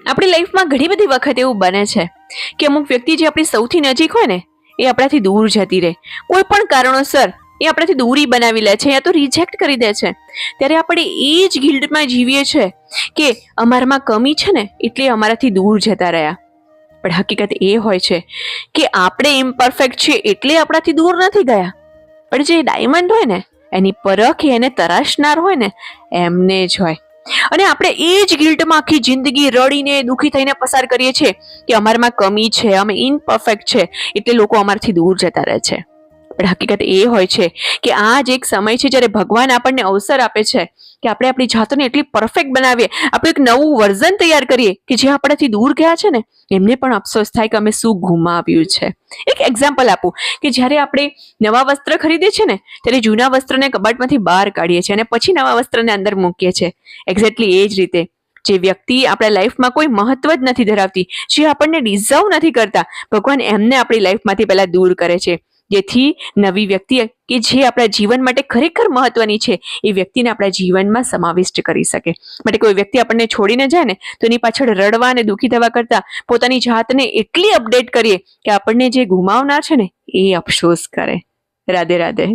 આપણી લાઈફમાં ઘણી બધી વખત એવું બને છે કે અમુક વ્યક્તિ જે આપણી સૌથી નજીક હોય ને એ આપણાથી દૂર જતી રહે, કોઈ પણ કારણોસર એ આપણાથી દૂરી બનાવી લે છે યા તો રિજેક્ટ કરી દે છે. ત્યારે આપણે એ જ ગિલ્ટમાં જીવીએ છીએ કે અમારામાં કમી છે ને એટલે અમારાથી દૂર જતા રહ્યા. પણ હકીકત એ હોય છે કે આપણે ઇમ્પરફેક્ટ છીએ એટલે આપણાથી દૂર નથી ગયા. પણ જે ડાયમંડ હોય ને એની પરખ એને તરાશનાર હોય ને એમને જ હોય. અને આપણે એ જ ગિલ્ટમાં આખી જિંદગી રડીને દુઃખી થઈને પસાર કરીએ છીએ કે અમારામાં કમી છે, અમે ઇનપરફેક્ટ છે એટલે લોકો અમારાથી દૂર જતા રહે છે. પણ હકીકત એ હોય છે કે આ જ એક સમય છે જ્યારે ભગવાન આપણને અવસર આપે છે કે આપણે આપણી જાતને એટલી પરફેક્ટ બનાવીએ, આપણે એક નવું વર્ઝન તૈયાર કરીએ કે જે આપણાથી દૂર ગયા છે ને એમને પણ અફસોસ થાય કે અમે શું ગુમાવ્યું છે. એક એક્ઝામ્પલ આપું કે જ્યારે આપણે નવા વસ્ત્ર ખરીદીએ છીએ ને ત્યારે જૂના વસ્ત્રને કબાટમાંથી બહાર કાઢીએ છીએ અને પછી નવા વસ્ત્રને અંદર મૂકીએ છીએ. એક્ઝેક્ટલી એ જ રીતે જે વ્યક્તિ આપણા લાઈફમાં કોઈ મહત્વ જ નથી ધરાવતી, જે આપણને ડિઝર્વ નથી કરતા, ભગવાન એમને આપણી લાઈફમાંથી પહેલા દૂર કરે છે, જેથી નવી વ્યક્તિ કે જે આપણા જીવન માટે ખરેખર મહત્વની છે એ વ્યક્તિને આપણા જીવનમાં સમાવિષ્ટ કરી શકે. માટે કોઈ વ્યક્તિ આપણને છોડીને જાય ને તો એની પાછળ રડવા અને દુઃખી થવા કરતા પોતાની જાતને એટલી અપડેટ કરીએ કે આપણને જે ગુમાવનાર છે ને એ અફસોસ કરે. રાધે રાધે.